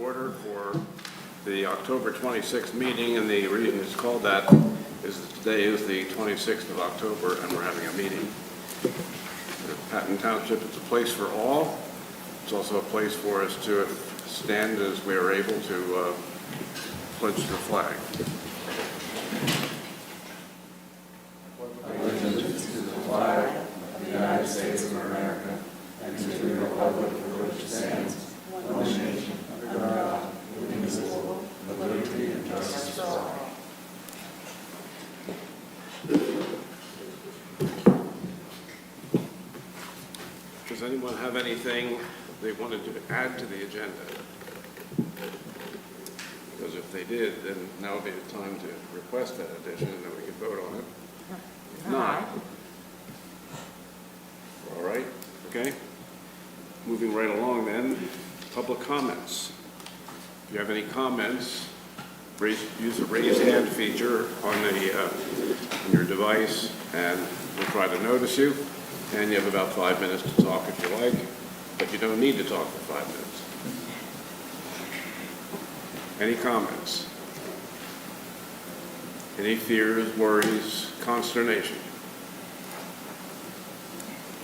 order for the October 26th meeting, and the reason it's called that is that today is the 26th of October and we're having a meeting. Patton Township is a place for all. It's also a place for us to stand as we are able to pledge the flag. Allegiance to the flag of the United States of America and to the republic for which it stands, one nation, under God, indivisible, with liberty and justice for all. Does anyone have anything they wanted to add to the agenda? Because if they did, then now would be the time to request that addition, and then we can vote on it. If not, all right, okay. Moving right along then, public comments. If you have any comments, use the raise hand feature on your device, and we'll try to notice you. And you have about 5 minutes to talk if you like, but you don't need to talk for 5 minutes. Any comments? Any fears, worries, consternation?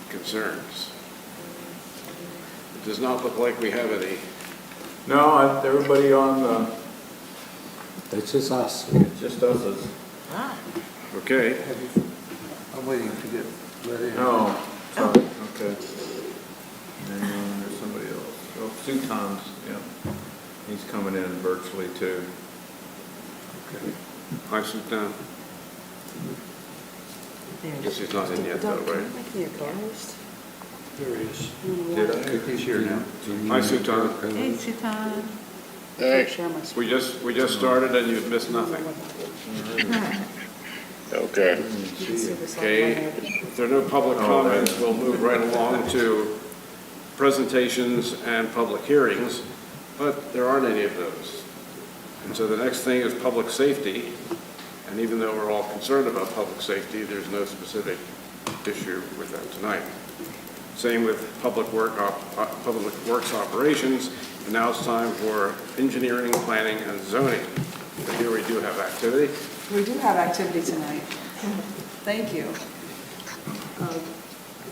Concerns? It does not look like we have any. No, everybody on the... It's just us. It's just us. Okay. I'm waiting to get ready. No, sorry, okay. And then there's somebody else. Oh, Sutan's, yeah. He's coming in virtually too. Okay. Hi, Sutan. Guess he's not in yet, though, right? There he is. Did I? He's here now. Hi, Sutan. Hey, Sutan. Hey. We just started and you've missed nothing. Okay. Okay, if there are no public comments, we'll move right along to presentations and public hearings, but there aren't any of those. And so the next thing is public safety, and even though we're all concerned about public safety, there's no specific issue with that tonight. Same with public works operations, and now it's time for engineering, planning, and zoning. But here we do have activity. We do have activity tonight. Thank you.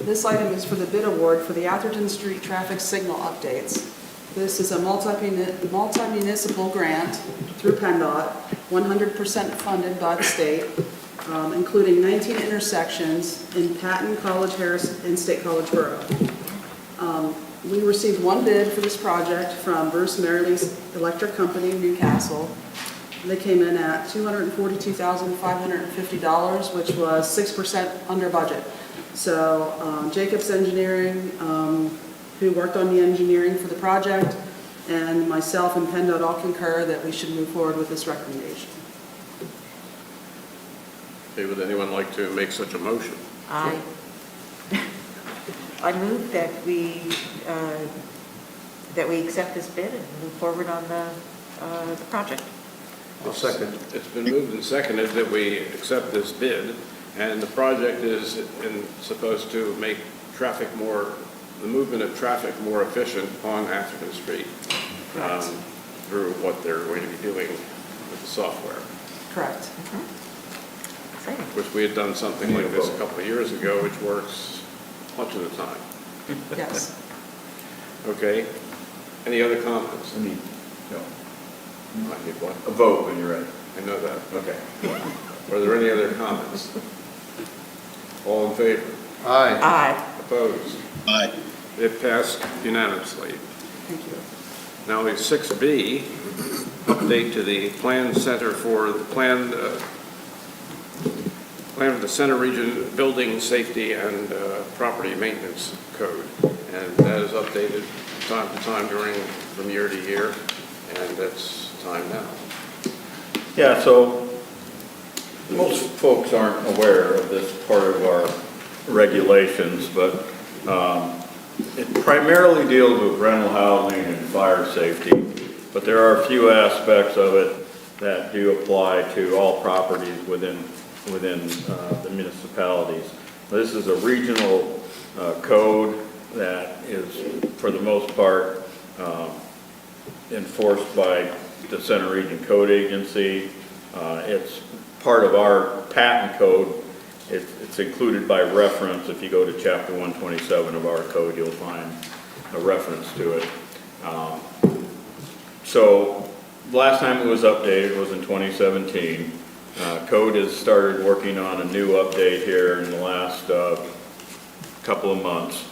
This item is for the bid award for the Atherton Street traffic signal updates. This is a multi-municipal grant through PennDOT, 100% funded by the state, including 19 intersections in Patton, College, Harris, and State College Borough. We received one bid for this project from Bruce Merrill's Electric Company in Newcastle. They came in at $242,550, which was 6% under budget. So Jacobs Engineering, who worked on the engineering for the project, and myself and PennDOT all concur that we should move forward with this recommendation. Okay, would anyone like to make such a motion? I move that we accept this bid and move forward on the project. I'll second. It's been moved and seconded that we accept this bid, and the project is supposed to make the movement of traffic more efficient on Atherton Street through what they're going to be doing with the software. Correct. Exciting. Which we had done something like this a couple of years ago, which works much of the time. Yes. Okay. Any other comments? I need, no, I need one. a vote when you're ready. I know that. Okay. Are there any other comments? All in favor? Aye. Aye. Opposed? Aye. It passed unanimously. Thank you. Now is 6B, update to the plan center for the plan for the Center Region Building Safety and Property Maintenance Code. And that is updated time to time from year to year, and it's time now. Yeah, so most folks aren't aware of this part of our regulations, but it primarily deals with rental housing and fire safety, but there are a few aspects of it that do apply to all properties within the municipalities. This is a regional code that is, for the most part, enforced by the Center Region Code Agency. It's part of our Patton code. It's included by reference. If you go to chapter 127 of our code, you'll find a reference to it. So last time it was updated was in 2017. Code has started working on a new update here in the last couple of months.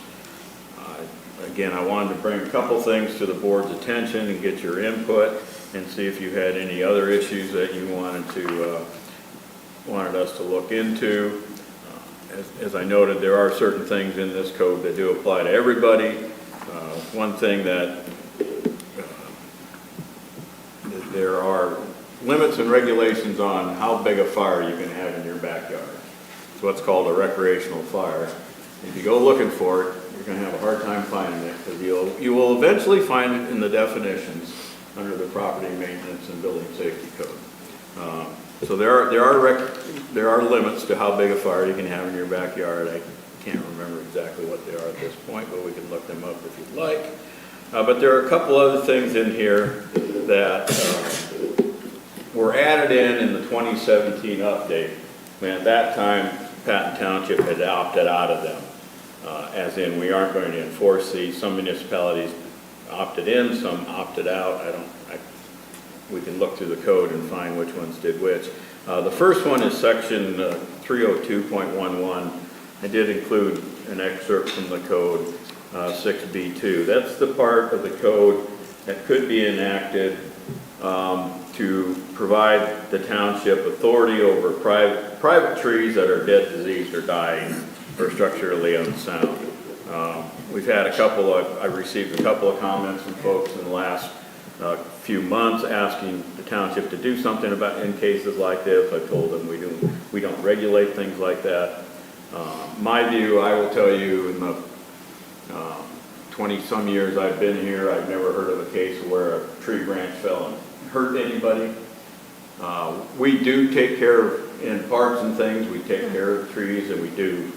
Again, I wanted to bring a couple things to the board's attention and get your input and see if you had any other issues that you wanted us to look into. As I noted, there are certain things in this code that do apply to everybody. One thing that there are limits and regulations on how big a fire you can have in your backyard. It's what's called a recreational fire. If you go looking for it, you're going to have a hard time finding it because you will eventually find it in the definitions under the Property Maintenance and Building Safety Code. So there are limits to how big a fire you can have in your backyard. I can't remember exactly what they are at this point, but we can look them up if you'd like. But there are a couple other things in here that were added in the 2017 update. And at that time, Patton Township had opted out of them. As in, we aren't going to enforce these. Some municipalities opted in, some opted out. We can look through the code and find which ones did which. The first one is section 302.11. I did include an excerpt from the code, 6B2. That's the part of the code that could be enacted to provide the township authority over private trees that are dead, diseased, or dying, or structurally unsound. We've had I received a couple of comments from folks in the last few months asking the township to do something in cases like this. I told them we don't regulate things like that. My view, I will tell you, in the 20-some years I've been here, I've never heard of a case where a tree branch fell and hurt anybody. We do take care of, in parks and things, we take care of trees, and we do,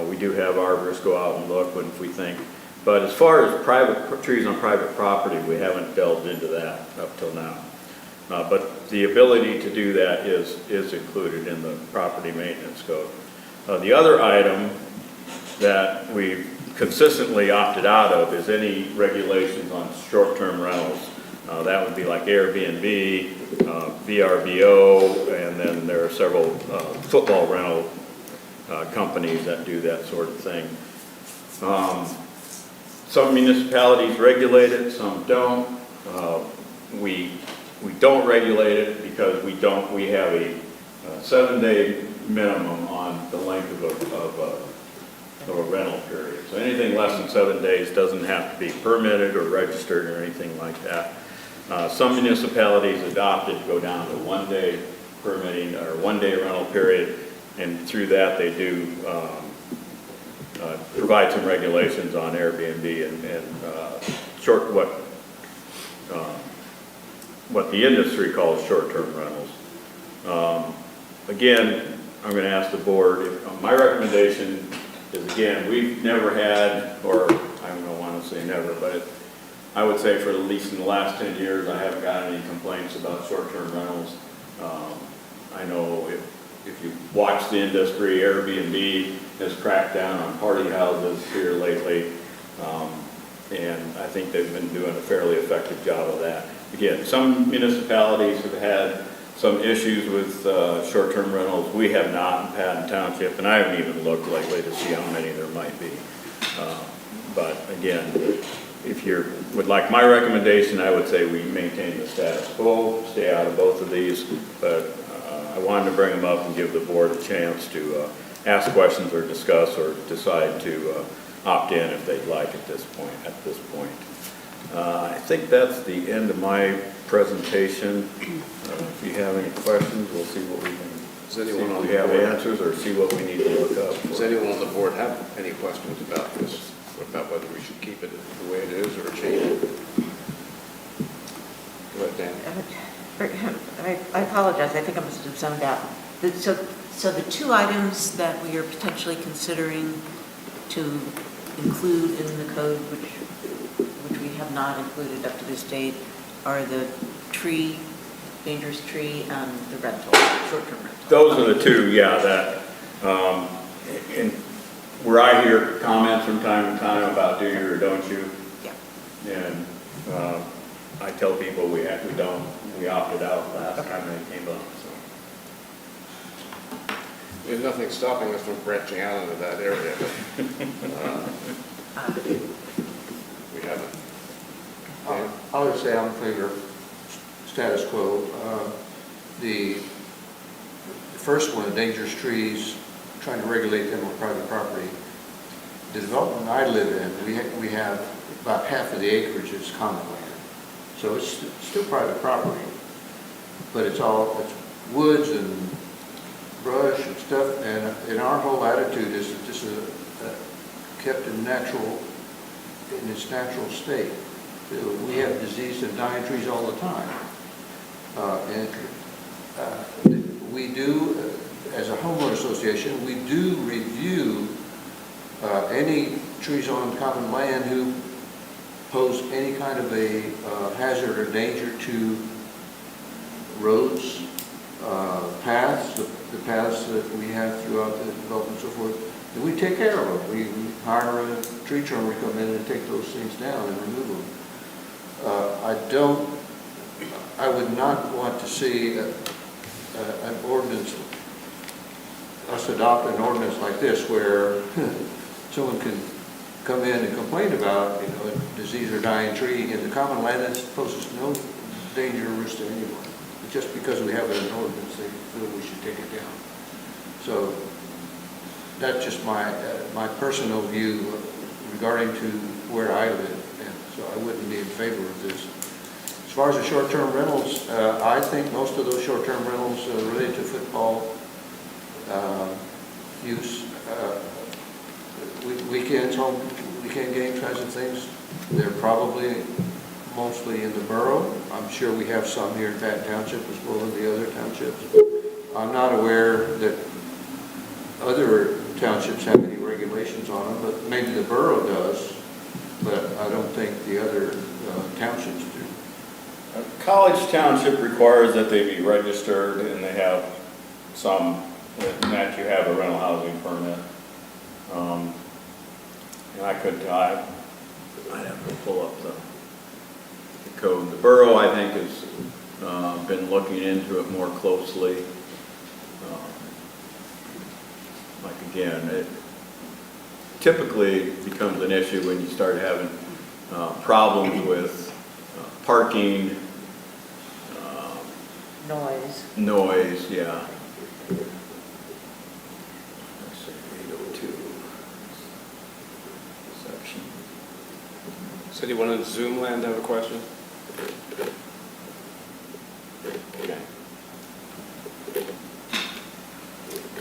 we do have arborists go out and look if we think. But as far as private trees on private property, we haven't delved into that up till now. But the ability to do that is included in the property maintenance code. The other item that we've consistently opted out of is any regulations on short-term rentals. That would be like Airbnb, VRBO, and then there are several football rental companies that do that sort of thing. Some municipalities regulate it, some don't. We don't regulate it because we have a 7-day minimum on the length of a rental period. So anything less than 7 days doesn't have to be permitted or registered or anything like that. Some municipalities adopted to go down to 1 day permitting or 1 day rental period, and through that they do provide some regulations on Airbnb and what the industry calls short-term rentals. Again, I'm going to ask the board, my recommendation is, again, we've never had, or I don't want to say never, but I would say for at least in the last 10 years, I haven't got any complaints about short-term rentals. I know if you watch the industry, Airbnb has cracked down on party houses here lately, and I think they've been doing a fairly effective job of that. Again, some municipalities have had some issues with short-term rentals. We have not in Patton Township, and I haven't even looked lately to see how many there might be. But again, if you would like my recommendation, I would say we maintain the status quo, stay out of both of these, but I wanted to bring them up and give the board a chance to ask questions or discuss or decide to opt in if they'd like at this point. I think that's the end of my presentation. If you have any questions, we'll see what we can, Does anyone see on if we the have board answers or see what we need to look up. Does anyone on the board have any questions about this, about whether we should keep it the way it is or change it? Go ahead, Dan. I apologize, I think I must have zoned out. So the two items that we are potentially considering to include in the code, which we have not included up to this date are the tree, dangerous tree, and the rental, short-term rental. Those are the two, yeah, that, and where I hear comments from time to time about do you or don't you, Yeah. and I tell people we don't, we opted out last time they came up, so. There's nothing stopping us from branching out into that area, but we haven't. Dan? I would say I'm in favor of status quo. The first one, dangerous trees, trying to regulate them on private property. The development I live in, we have about half of the acreage is common land. So it's still private property, but it's woods and brush and stuff, and our whole attitude is that this is kept in its natural state. We have diseased and dying trees all the time. We do, as a homeowner association, we do review any trees on common land who pose any kind of a hazard or danger to roads, paths, the paths that we have throughout the development and so forth. And we take care of them. We hire a tree trimmer to come in and take those things down and remove them. I would not want to see an ordinance, us adopt an ordinance like this where someone can come in and complain about, a disease or dying tree in the common land that poses no danger or risk to anyone. But just because we have an ordinance, they feel we should take it down. So that's just my personal view regarding to where I live, and so I wouldn't be in favor of this. As far as the short-term rentals, I think most of those short-term rentals related to football use, weekends, home weekend games, kinds of things, they're probably mostly in the borough. I'm sure we have some here in Patton Township as well as the other townships. I'm not aware that other townships have any regulations on them, but maybe the borough does, but I don't think the other townships do. College Township requires that they be registered and they have that you have a rental housing permit. And I'd have to pull up the code. The borough, I think, has been looking into it more closely. Like again, it typically becomes an issue when you start having problems with parking, Noise. yeah. Let's see, 802 section. So do you want to Zoom land have a question? Okay.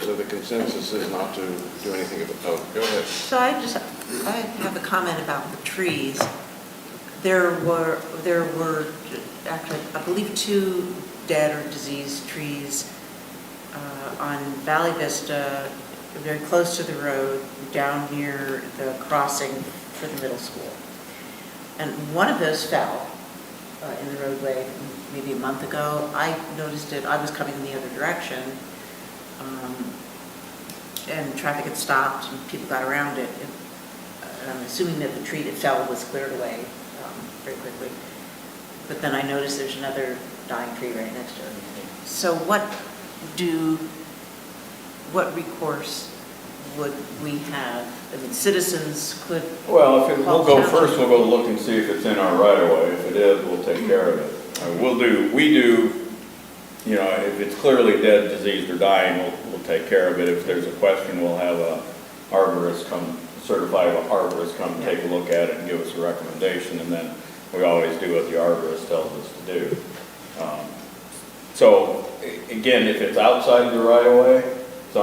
So the consensus is not to do anything about, go ahead. So I have a comment about the trees. There were actually, I believe, 2 dead or diseased trees on Valley Vista, very close to the road, down near the crossing for the middle school. And one of those fell in the roadway maybe a month ago. I noticed it, I was coming in the other direction, and traffic had stopped and people got around it. And I'm assuming that the tree that fell was cleared away very quickly. But then I noticed there's another dying tree right next to it. So what recourse would we have? I mean, citizens could. Well, we'll go first, we'll go look and see if it's in our right of way. If it is, we'll take care of it. We do, if it's clearly dead, diseased, or dying, we'll take care of it. If there's a question, we'll have a certified arborist come take a look at it and give us a recommendation, and then we always do what the arborist tells us to do. So, again, if it's outside the right of way, it's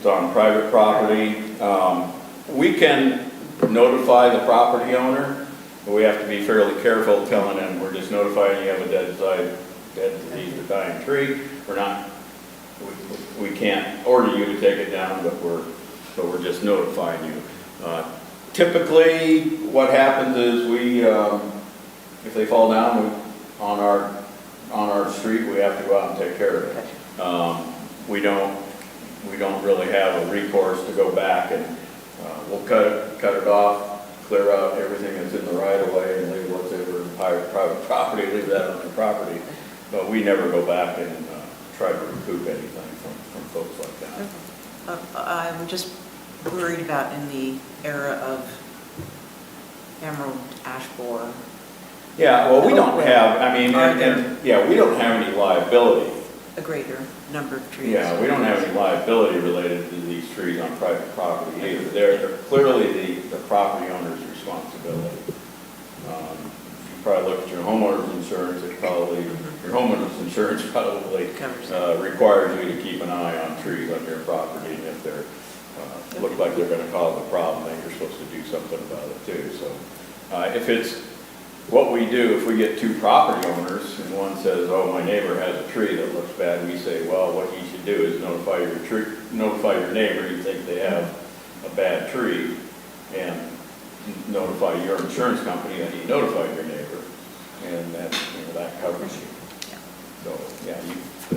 on private property. We can notify the property owner, but we have to be fairly careful telling them we're just notifying you have a dead diseased or dying tree. We can't order you to take it down, but we're just notifying you. typically, what happens is we, if they fall down on our street, we have to go out and take care of it. We don't really have a recourse to go back, and we'll cut it off, clear out everything that's in the right of way, and leave what's ever in private property, leave that on their property. But we never go back and try to recoup anything from folks like that. I'm just worried about in the era of emerald ash borer. Yeah, well, we don't have, I mean, Are there- we don't have any liability. A greater number of trees. Yeah, we don't have any liability related to these trees on private property either. They're clearly the property owner's responsibility. You probably look at your homeowner's insurance, your homeowner's insurance probably Covers requires you to keep an eye on trees on your property, and if they're, look like they're gonna cause a problem, then you're supposed to do something about it too. So, if it's, what we do, if we get two property owners, and one says, oh, my neighbor has a tree that looks bad, we say, well, what you should do is notify your neighbor you think they have a bad tree, and notify your insurance company that you notified your neighbor, and that covers you. So, yeah,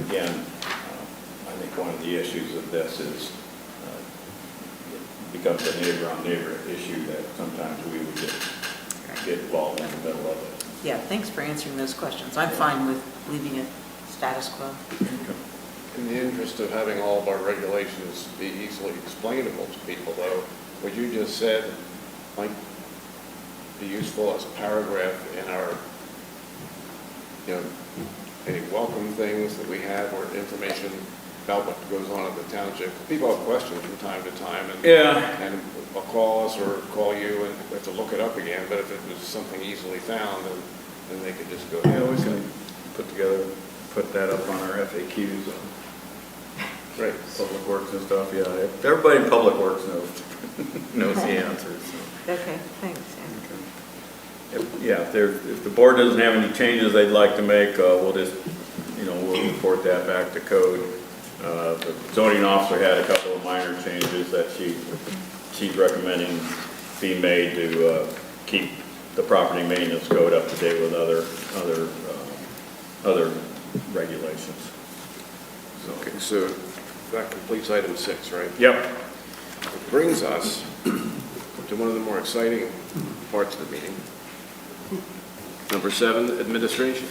again, I think one of the issues of this is, it becomes a neighbor-on-neighbor issue that sometimes we would get involved in the middle of it. Yeah, thanks for answering those questions. I'm fine with leaving it status quo. In the interest of having all of our regulations be easily explainable to people, though, what you just said might be useful as a paragraph in our, any welcome things that we have, or information about what goes on at the township. People have questions from time to time, and they'll call us or call you, and we have to look it up again. But if it was something easily found, then they could just go. Yeah, we can put that up on our FAQs on Great. Public Works and stuff, yeah. Everybody in Public Works knows the answers. So. Okay, thanks. If the board doesn't have any changes they'd like to make, we'll just, we'll report that back to code. The zoning officer had a couple of minor changes that she's recommending be made to keep the property maintenance code up to date with other regulations. Okay, so that completes item 6, right? Yep. It brings us to one of the more exciting parts of the meeting. Number 7, administration.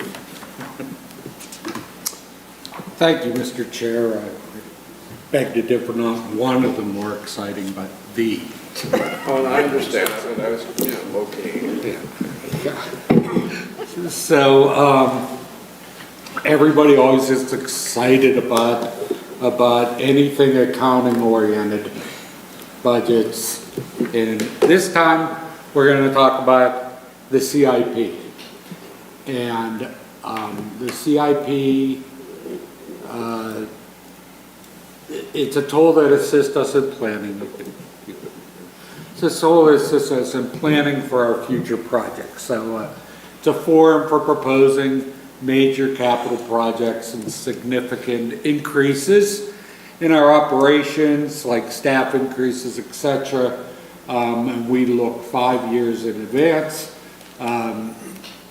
Thank you, Mr. Chair. I beg to differ, not one of the more exciting, but the. Oh, and I understand. I was, okay. Yeah. So, everybody always is excited about anything accounting oriented budgets. And this time, we're going to talk about the CIP. And the CIP, it's a tool that assists us in planning. It's a tool that assists us in planning for our future projects. So it's a forum for proposing major capital projects and significant increases in our operations, like staff increases, etc. And we look 5 years in advance.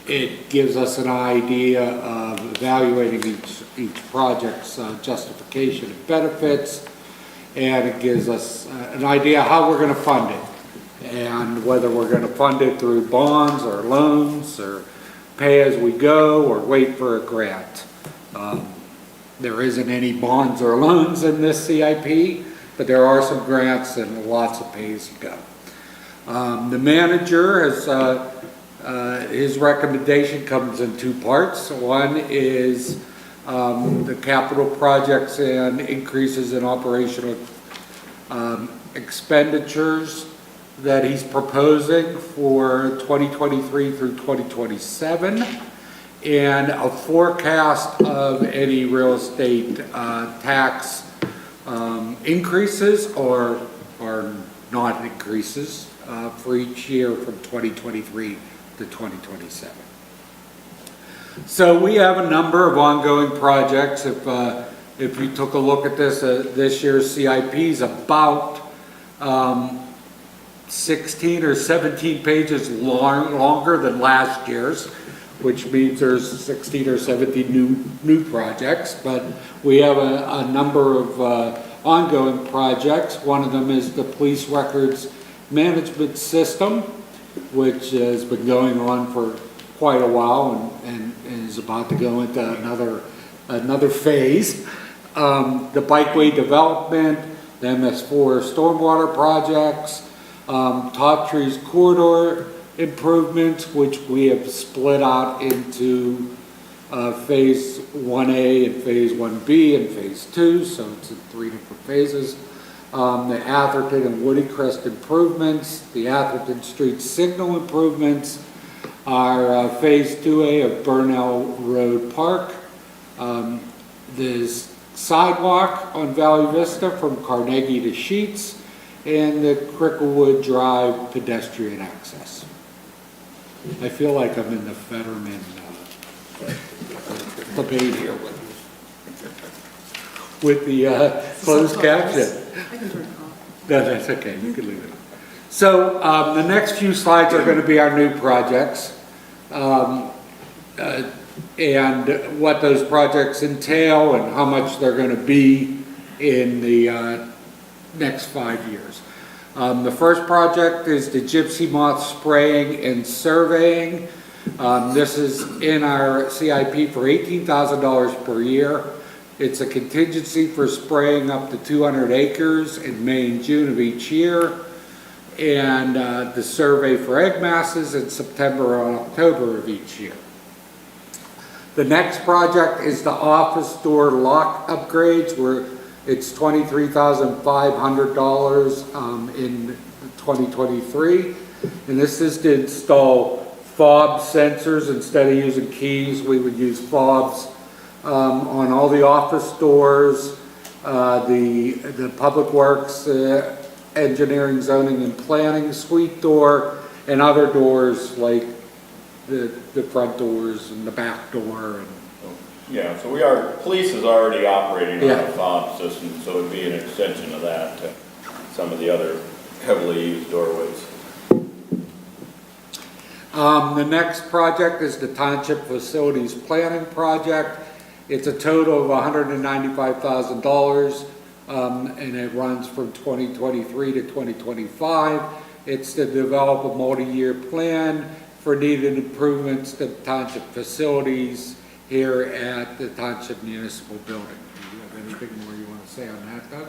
It gives us an idea of evaluating each project's justification and benefits, and it gives us an idea how we're going to fund it, and whether we're going to fund it through bonds or loans or pay as we go or wait for a grant. There isn't any bonds or loans in this CIP, but there are some grants and lots of pay as you go. The manager has his recommendation comes in 2 parts. One is the capital projects and increases in operational expenditures that he's proposing for 2023 through 2027, and a forecast of any real estate tax increases or not increases for each year from 2023 to 2027. So we have a number of ongoing projects. If you took a look at this year's CIP is about 16 or 17 pages longer than last year's, which means there's 16 or 17 new projects, but we have a number of ongoing projects. One of them is the police records management system, which has been going on for quite a while and is about to go into another phase. The bikeway development, the MS4 stormwater projects, Top Trees corridor improvements, which we have split out into Phase 1A and Phase 1B and Phase 2, so it's in 3 different phases. The Atherton and Woody Crest improvements, the Atherton Street signal improvements, our Phase 2A of Burnell Road Park, the sidewalk on Valley Vista from Carnegie to Sheets, and the Cricklewood Drive pedestrian access. I feel like I'm in the Fetterman debate here with the closed caption. I can turn it off. No, that's okay, you can leave it. So the next few slides are going to be our new projects and what those projects entail and how much they're going to be in the next 5 years. The first project is the gypsy moth spraying and surveying. This is in our CIP for $18,000 per year. It's a contingency for spraying up to 200 acres in May and June of each year, and the survey for egg masses in September or October of each year. The next project is the office door lock upgrades, where it's $23,500 in 2023, and this is to install fob sensors. Instead of using keys, we would use fobs on all the office doors, the Public Works, Engineering, Zoning, and Planning suite door, and other doors like the front doors and the back door. And Yeah, so police is already operating on Yeah. a fob system, so it'd be an extension of that to some of the other heavily used doorways. The next project is the Township Facilities Planning Project. It's a total of $195,000, and it runs from 2023 to 2025. It's to develop a multi-year plan for needed improvements to township facilities here at the Township Municipal Building. Do you have anything more you want to say on that, Doug?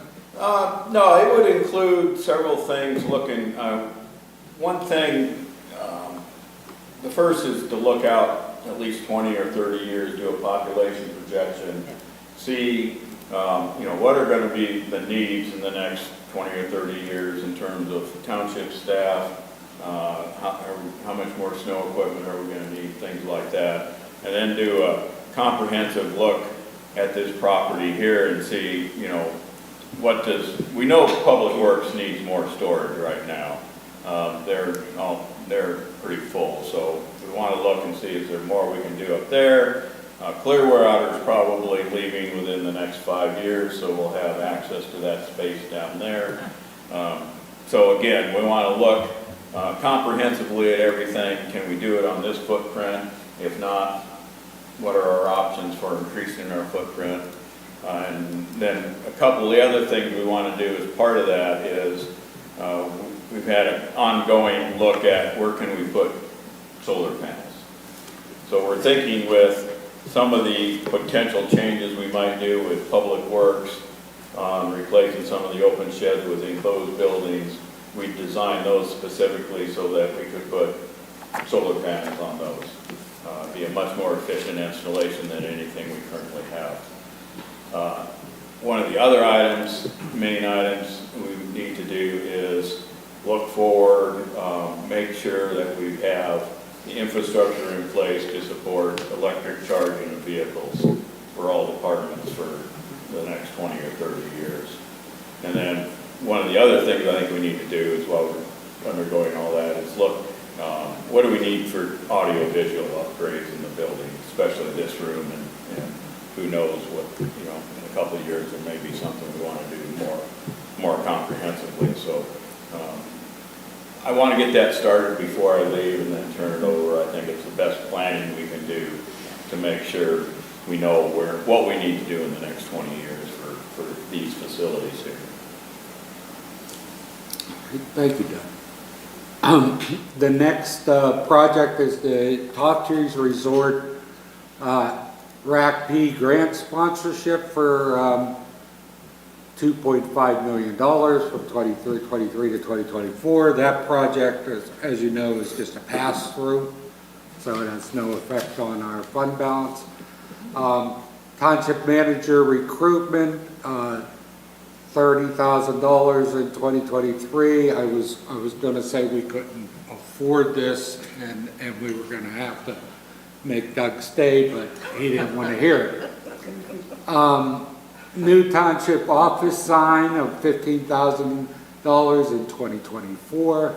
No, it would include several things looking, one thing, the first is to look out at least 20 or 30 years, do a population projection, see, what are going to be the needs in the next 20 or 30 years in terms of township staff, how much more snow equipment are we going to need, things like that, and then do a comprehensive look at this property here and see, we know Public Works needs more storage right now. They're pretty full, so we want to look and see if there's more we can do up there. Clearwater is probably leaving within the next 5 years, so we'll have access to that space down there. So again, we want to look comprehensively at everything. Can we do it on this footprint? If not, what are our options for increasing our footprint? And then a couple of the other things we want to do as part of that is we've had an ongoing look at where can we put solar panels. So we're thinking with some of the potential changes we might do with Public Works on replacing some of the open sheds with enclosed buildings, we designed those specifically so that we could put solar panels on those. Be a much more efficient installation than anything we currently have. One of the other main items we need to do is look forward, make sure that we have the infrastructure in place to support electric charging of vehicles for all departments for the next 20 or 30 years. And then one of the other things I think we need to do is while we're undergoing all that is look, what do we need for audio-visual upgrades in the building, especially this room, and who knows what, in a couple of years there may be something we want to do more comprehensively. So I want to get that started before I leave and then turn it over. I think it's the best planning we can do to make sure we know what we need to do in the next 20 years for these facilities here. Thank you, Doug. The next project is the Top Trees Resort RAC P grant sponsorship for $2.5 million from 23 to 2024. That project, as you know, is just a pass-through, so it has no effect on our fund balance. Township manager recruitment, $30,000 in 2023. I was going to say we couldn't afford this and we were going to have to make Doug stay, but he didn't want to hear it. New township office sign of $15,000 in 2024.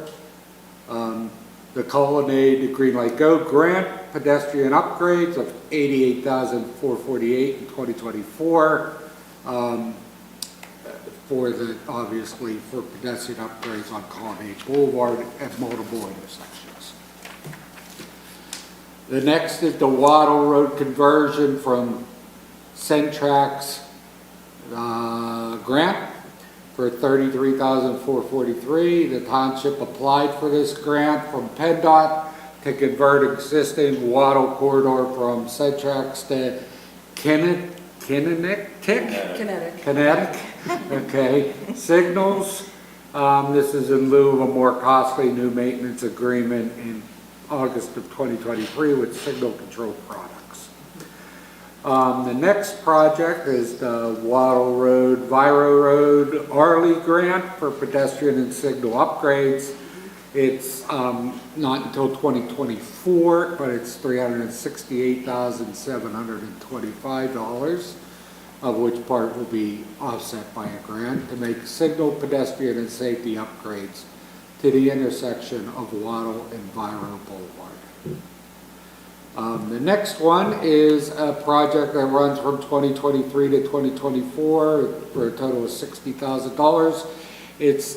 The Colonnade Green Light Go grant pedestrian upgrades of $88,448 in 2024. Obviously for pedestrian upgrades on Colonnade Boulevard at multiple intersections. The next is the Wattle Road conversion from Centrax grant for $33,443. The township applied for this grant from PennDOT to convert existing Wattle corridor from Centrax to Kinetic, okay, signals. This is in lieu of a more costly new maintenance agreement in August of 2023 with Signal Control Products. The next project is the Wattle Road, Viro Road, Arley grant for pedestrian and signal upgrades. It's not until 2024, but it's $368,725, of which part will be offset by a grant to make signal, pedestrian, and safety upgrades to the intersection of Wattle and Viro Boulevard. The next one is a project that runs from 2023 to 2024 for a total of $60,000. It's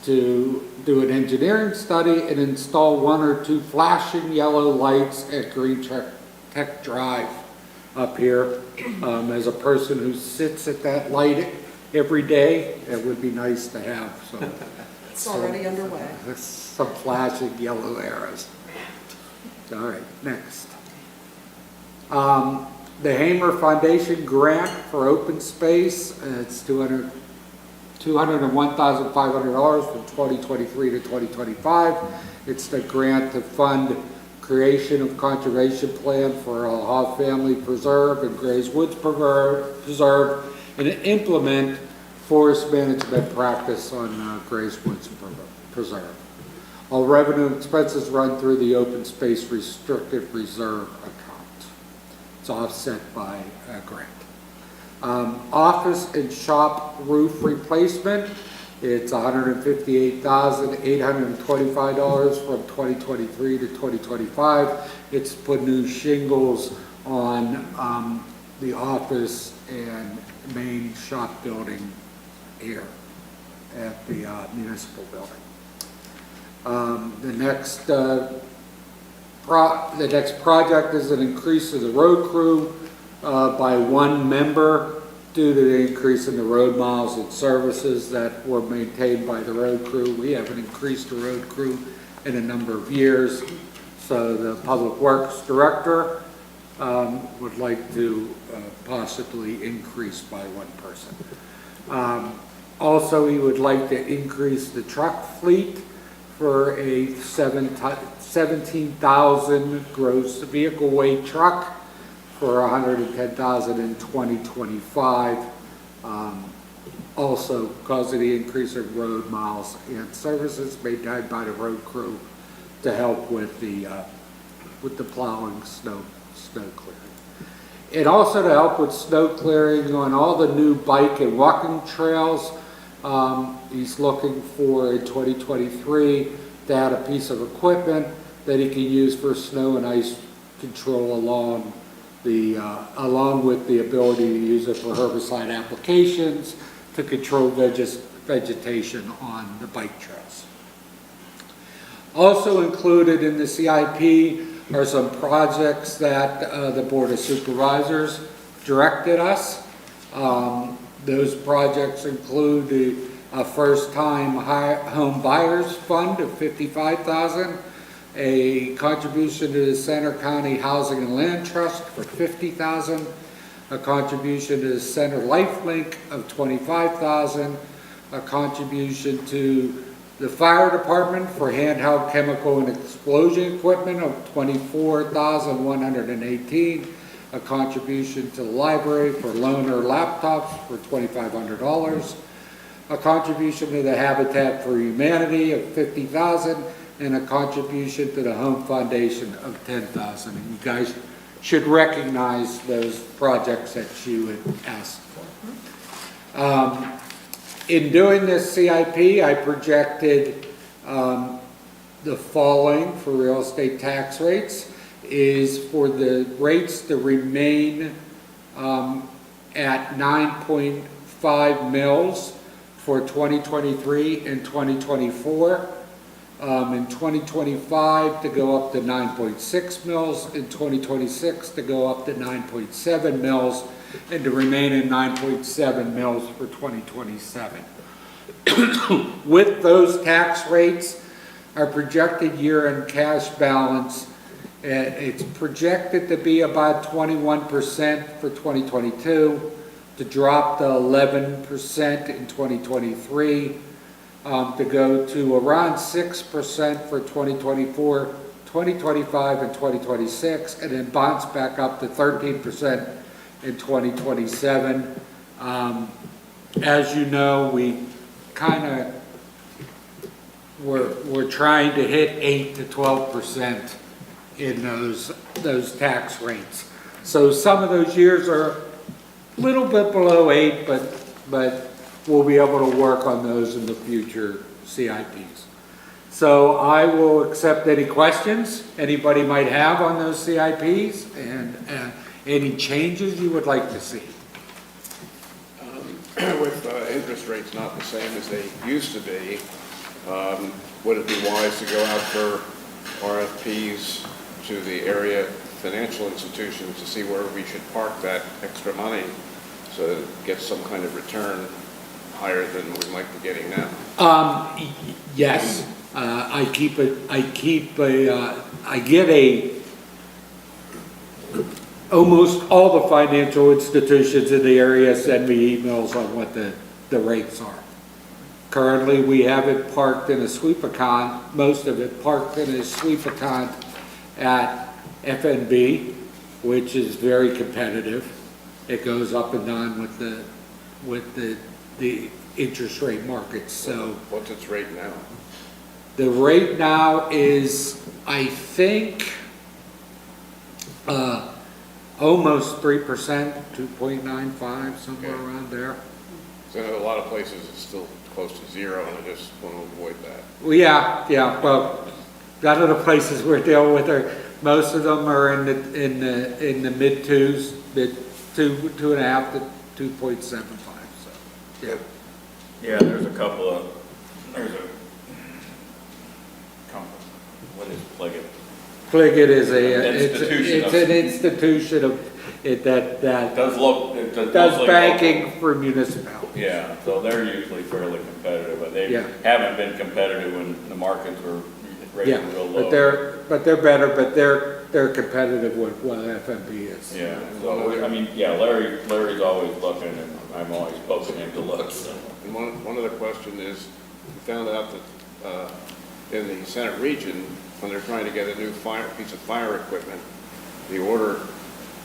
to do an engineering study and install 1 or 2 flashing yellow lights at Green Tech Drive up here. As a person who sits at that light every day, it would be nice to have some. It's already underway. Some flashing yellow arrows. All right, next. The Hamer Foundation grant for open space, it's $201,500 from 2023 to 2025. It's the grant to fund creation of conservation plan for Alha Family Preserve and Grays Woods Preserve and implement forest management practice on Grays Woods Preserve. All revenue and expenses run through the open space restricted reserve account. It's offset by a grant. Office and shop roof replacement, it's $158,825 from 2023 to 2025. It's put new shingles on the office and main shop building here at the municipal building. The next project is an increase of the road crew by 1 member due to the increase in the road miles and services that were maintained by the road crew. We haven't increased the road crew in a number of years, so the Public Works Director would like to possibly increase by 1 person. Also, he would like to increase the truck fleet for a 17,000 gross vehicle weight truck for $110,000 in 2025. Also, because of the increase of road miles and services maintained by the road crew to help with the plowing, snow clearing. And also to help with snow clearing on all the new bike and walking trails. He's looking for in 2023 to add a piece of equipment that he can use for snow and ice control along with the ability to use it for herbicide applications to control vegetation vegetation on the bike trails. Also included in the CIP are some projects that the Board of Supervisors directed us. Those projects include the first-time home buyers fund of $55,000, a contribution to the Center County Housing and Land Trust for $50,000, a contribution to the Center Life Link of $25,000, a contribution to the fire department for handheld chemical and explosion equipment of $24,118, a contribution to the library for loaner laptops for $2,500, a contribution to the Habitat for Humanity of $50,000, and a contribution to the Home Foundation of $10,000. And you guys should recognize those projects that you had asked for. In doing this CIP, I projected the following for real estate tax rates is for the rates to remain at 9.5 mils for 2023 and 2024. In 2025 to go up to 9.6 mils, in 2026 to go up to 9.7 mils, and to remain in 9.7 mils for 2027. With those tax rates, our projected year-end cash balance, it's projected to be about 21% for 2022, to drop to 11% in 2023, to go to around 6% for 2024, 2025, and 2026, and then bounce back up to 13% in 2027. As you know, we we're trying to hit 8 to 12% in those tax rates. So some of those years are a little bit below 8, but we'll be able to work on those in the future CIPs. So I will accept any questions anybody might have on those CIPs and any changes you would like to see. With interest rates not the same as they used to be, would it be wise to go out for RFPs to the area financial institutions to see where we should park that extra money so that it gets some kind of return higher than we might be getting now? Yes, I get almost all the financial institutions in the area send me emails on what the rates are. Currently, we have it parked in a sweep account, most of it parked in a sweep account at FNB, which is very competitive. It goes up and down with the interest rate markets. So What's its rate now? the rate now is, I think, almost 3%, 2.95, somewhere around there. So I know a lot of places it's still close to zero, and I just want to avoid that. Well, yeah, well, none of the places we're dealing with most of them are in the mid twos, mid 2.5 to 2.75. So, yeah. Yeah, there's a company, what is Pliget? Pliget is an institution of it that Does does banking for municipalities. Yeah, so they're usually fairly competitive, but they Yeah. haven't been competitive when the markets were rated real low. But they're better, but they're competitive with what FMB is. Yeah, so, Larry's always looking, and I'm always poking him to look, so. And one other question is, we found out that in the Senate region, when they're trying to get a new piece of fire equipment, the order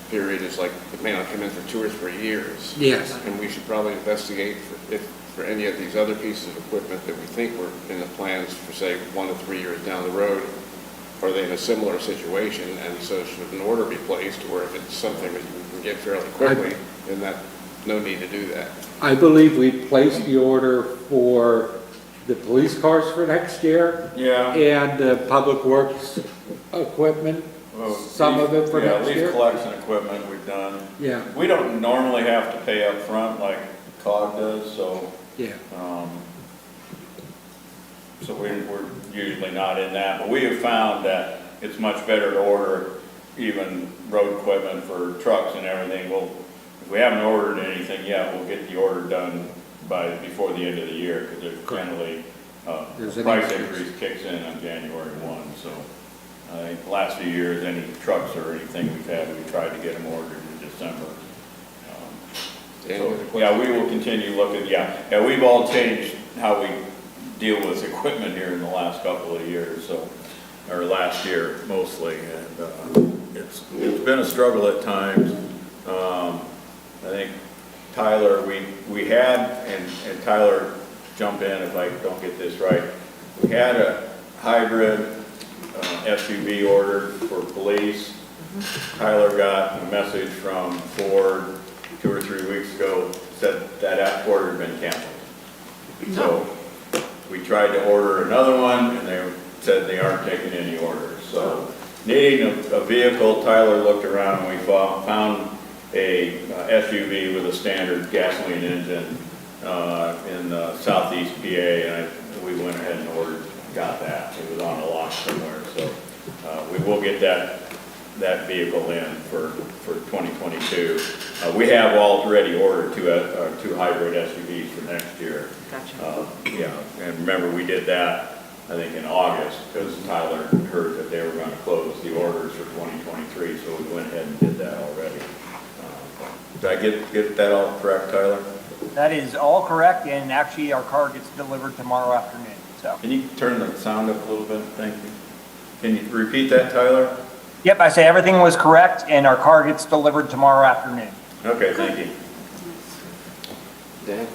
period is like, it may not come in for 2 or 3 years. Yes. And we should probably investigate for any of these other pieces of equipment that we think were in the plans for, say, 1 to 3 years down the road. Are they in a similar situation? And so should an order be placed, or if it's something that you can get fairly quickly, then no need to do that. I believe we placed the order for the police cars for next year. Yeah. And the public works equipment, some of it for next year. Leaf collection equipment we've done. Yeah, We don't normally have to pay up front like COG does, so, yeah. so we're usually not in that. But we have found that it's much better to order even road equipment for trucks and everything. If we haven't ordered anything yet, we'll get the order done before the end of the year, because there's generally, There's the an price increase. increase kicks in on January 1, so I think the last few years, any trucks or anything we've had, we tried to get them ordered in December. So, yeah, we will continue looking, yeah, we've all changed how we deal with equipment here in the last couple of years, so, or last year mostly, and it's been a struggle at times. I think Tyler, we had, and Tyler, jump in if I don't get this right, we had a hybrid SUV ordered for police. Tyler got a message from Ford 2 or 3 weeks ago, said that order had been canceled. So we tried to order another one, and they said they aren't taking any orders. So needing a vehicle, Tyler looked around, and we found a SUV with a standard gasoline engine in southeast PA, and we went ahead and got that. It was on a lot somewhere, so we will get that vehicle in for 2022. We have already ordered two hybrid SUVs for next year. Gotcha. Yeah, and remember, we did that, I think, in August, because Tyler heard that they were going to close the orders for 2023, so we went ahead and did that already. Did I get that all correct, Tyler? That is all correct, and actually our car gets delivered tomorrow afternoon, so. Can you turn the sound up a little bit? Thank you. Can you repeat that, Tyler? Yep, I say everything was correct, and our car gets delivered tomorrow afternoon. Okay, thank you. Dan?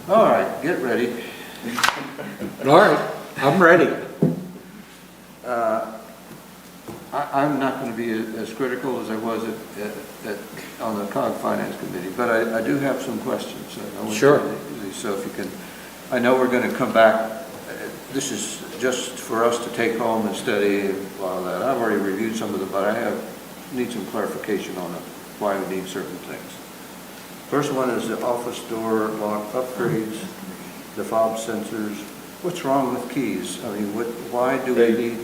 All right, get ready. All right, I'm ready. I'm not going to be as critical as I was on the COG Finance Committee, but I do have some questions. Sure. So if you can, I know we're going to come back. This is just for us to take home and study and all that. I've already reviewed some of them, but I need some clarification on why we need certain things. First one is the office door lock upgrades, the fob sensors. What's wrong with keys? I mean, why do we need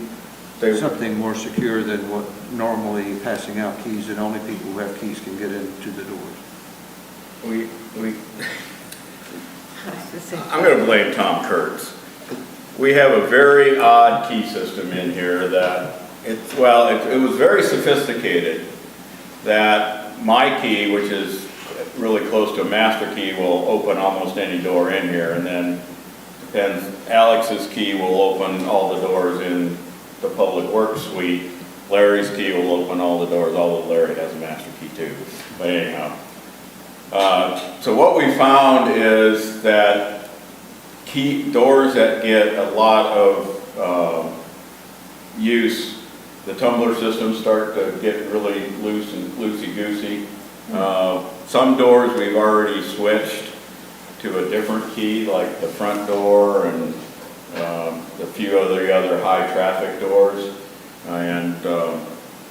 something more secure than what normally passing out keys, and only people who have keys can get into the doors? I'm going to blame Tom Kurtz. We have a very odd key system in here that it was very sophisticated, that my key, which is really close to a master key, will open almost any door in here, and then Alex's key will open all the doors in the Public Works suite. Larry's key will open all the doors, although Larry has a master key too. But anyhow, so what we found is that doors that get a lot of use, the tumbler systems start to get really loose and loosey-goosey. Some doors we've already switched to a different key, like the front door and a few of the other high traffic doors.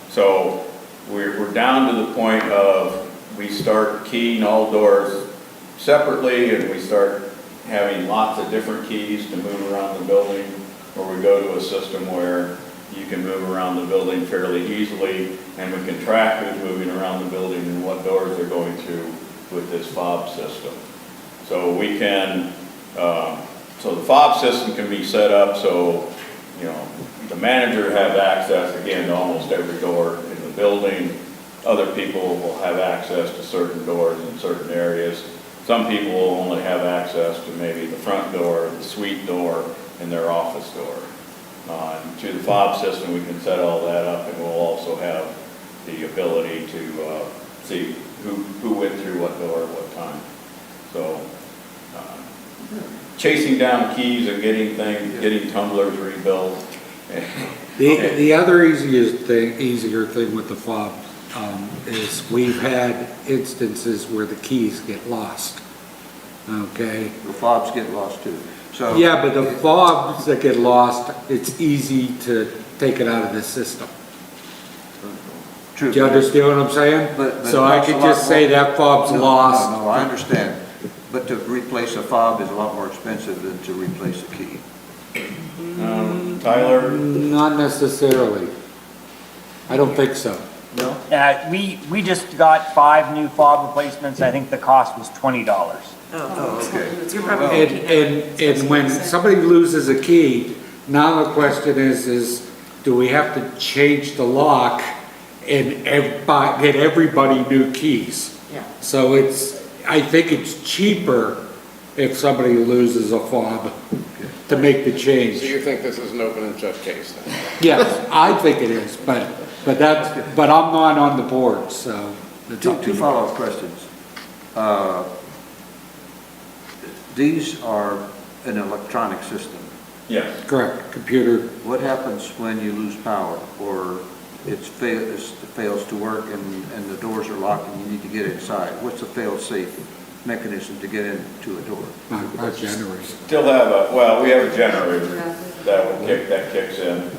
So we're down to the point of we start keying all doors separately, and we start having lots of different keys to move around the building, or we go to a system where you can move around the building fairly easily, and we can track who's moving around the building and what doors they're going through with this fob system. So we can, so the fob system can be set up so, the manager has access, again, to almost every door in the building. Other people will have access to certain doors in certain areas. Some people will only have access to maybe the front door, the suite door, and their office door. Through the fob system, we can set all that up, and we'll also have the ability to see who went through what door at what time. So chasing down keys and getting tumblers rebuilt. The other easier thing with the fob is we've had instances where the keys get lost, okay? The fobs get lost too. So Yeah, but the fobs that get lost, it's easy to take it out of the system. True. Do you understand what I'm saying? But So I could just say that fob's lost. No, I understand. But to replace a fob is a lot more expensive than to replace a key. Tyler? Not necessarily. I don't think so. No. We just got 5 new fob replacements. I think the cost was $20. Oh, Okay. you're probably. And when somebody loses a key, now the question is do we have to change the lock and get everybody new keys? Yeah. So I think it's cheaper if somebody loses a fob to make the So change. you think this is an open and shut case then? Yes, I think it is, but I'm not on the board, so. it's up to Two you. follow-up questions. These are an electronic system. Yes. Correct, computer. What happens when you lose power or it fails to work and the doors are locked and you need to get inside? What's the fail-safe mechanism to get into a door? Our generator. Still have we have a generator that kicks in.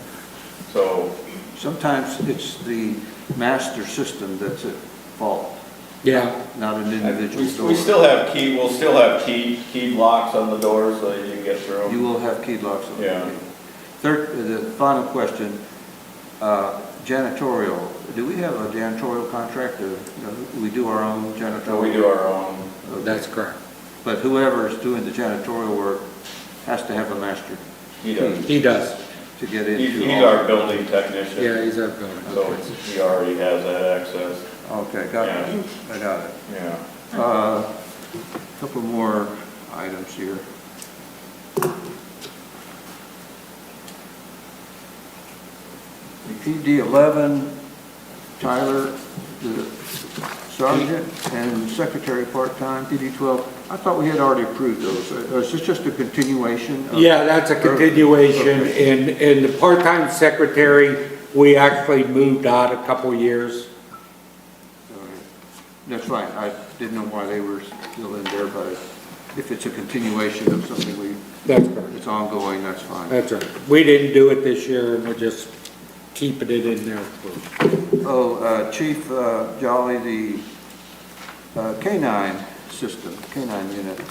So, Sometimes it's the master system that's at fault, Yeah, not an individual door. we'll still have key locks on the doors so that you can get through them. You will have key locks on the Yeah. door. Third, the final question, janitorial. Do we have a janitorial contract? We do our own janitorial? So we do our own. that's correct. But whoever is doing the janitorial work has to have a master He does. He does. to get into. He's our building technician. Yeah, he's our building. So he already has that access. Okay, got it. Yeah. I got it. Yeah. Couple more items here. The PD 11, Tyler, the sergeant and secretary part-time, PD 12. I thought we had already approved those. Is this just a continuation? Yeah, that's a continuation, and the part-time secretary, we actually moved out a couple years. That's fine. I didn't know why they were still in there, but if it's a continuation of something That's correct. it's ongoing, that's fine. That's right. We didn't do it this year, and we're just keeping it in there. Chief Jolly, the K-9 system, K-9 unit.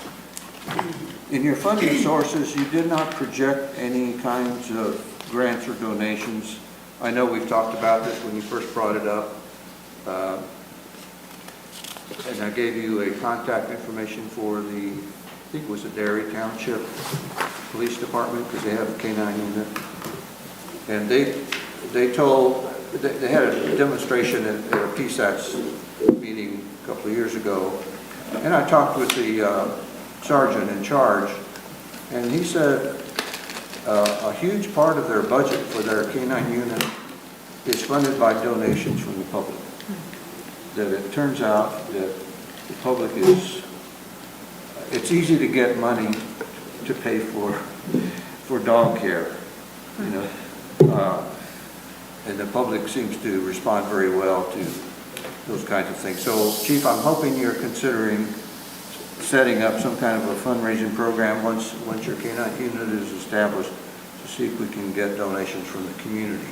In your funding sources, you did not project any kinds of grants or donations. I know we've talked about this when you first brought it up. And I gave you a contact information for the, I think it was the Patton Township Police Department, because they have a K-9 unit. And they had a demonstration at a PSATS meeting a couple of years ago. And I talked with the sergeant in charge, and he said a huge part of their budget for their K-9 unit is funded by donations from the public. That it turns out that the public it's easy to get money to pay for dog care, you know. And the public seems to respond very well to those kinds of things. So, Chief, I'm hoping you're considering setting up some kind of a fundraising program once your K-9 unit is established to see if we can get donations from the community.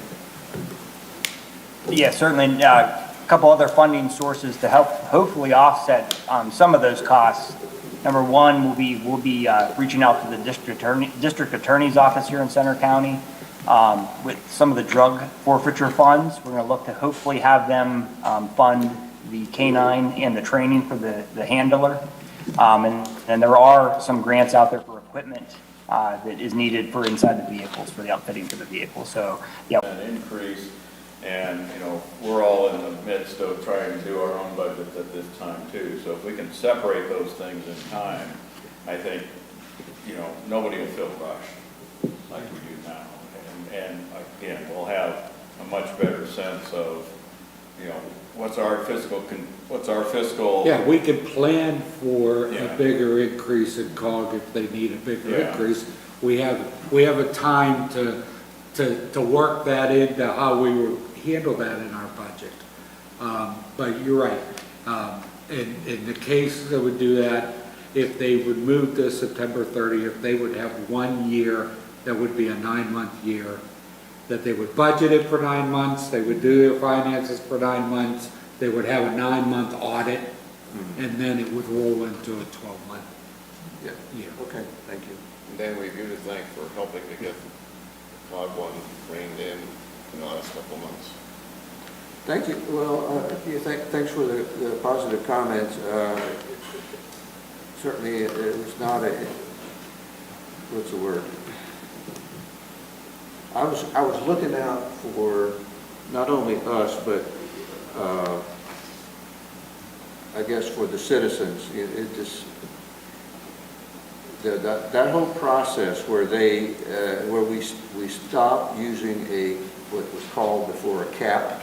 Yeah, certainly, a couple other funding sources to help hopefully offset some of those costs. Number one, we'll be reaching out to the district attorney's office here in Center County with some of the drug forfeiture funds. We're going to look to hopefully have them fund the K-9 and the training for the handler. And there are some grants out there for equipment that is needed for inside the vehicles, for the outfitting for the vehicle. So, yeah. An increase, and, you know, we're all in the midst of trying to do our own budgets at this time too. So if we can separate those things in time, I think, you know, nobody will feel rushed like we do now. And again, we'll have a much better sense of, you know, what's our fiscal. Yeah, we can plan for Yeah. a bigger increase in COG if they need a bigger Yeah. increase. We have a time to work that into how we would handle that in our budget. But you're right. In the case that would do that, if they would move to September 30th, they would have 1 year, that would be a 9-month year, that they would budget it for 9 months, they would do their finances for 9 months, they would have a 9-month audit, and then it would roll into a 12-month Yeah, Yeah. okay, thank you. And Dan, we have you to thank for helping to get COG 1 reined in the last couple of months. Thank you. Well, thanks for the positive comments. Certainly, it was not a, what's the word? I was looking out for not only us, but I guess for the citizens. It just, that whole process where where we stopped using what was called before a cap,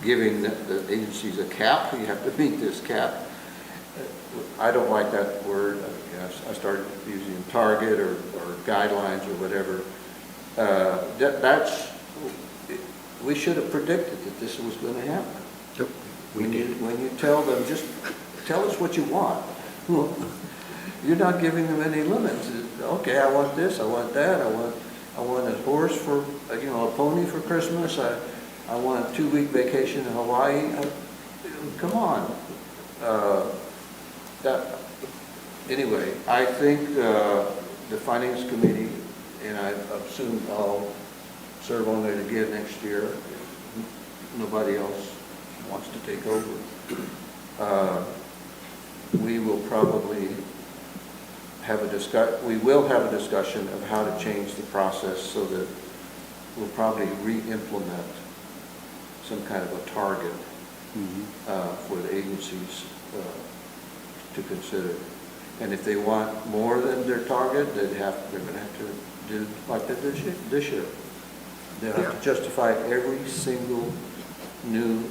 giving the agencies a cap, you have to meet this cap. I don't like that word. I started using target or guidelines or whatever. We should have predicted that this was going to happen. Yep, we did. When you tell them, just tell us what you want. You're not giving them any limits. Okay, I want this, I want that, I want a horse for, a pony for Christmas. I want a 2-week vacation in Hawaii. Come on. Anyway, I think the Finance Committee, and I assume I'll serve on it again next year if nobody else wants to take over. We will probably have a discussion of how to change the process so that we'll probably re-implement some kind of a target for the agencies to consider. And if they want more than their target, they're going to have to do like they did this year. They'll have to justify every single new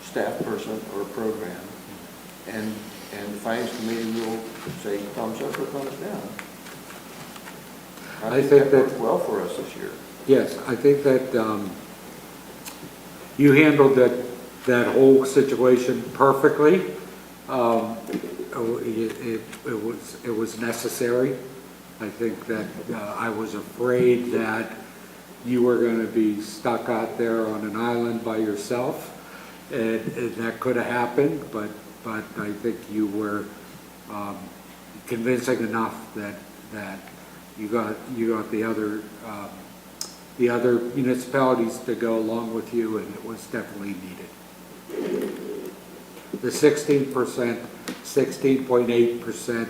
staff person or program. And the Finance Committee will say thumbs up or thumbs down. I think that worked well for us this year. Yes, I think that you handled that whole situation perfectly. It was necessary. I think that I was afraid that you were going to be stuck out there on an island by yourself, and that could have happened. But I think you were convincing enough that you got the other municipalities to go along with you, and it was definitely needed. The 16%, 16.8%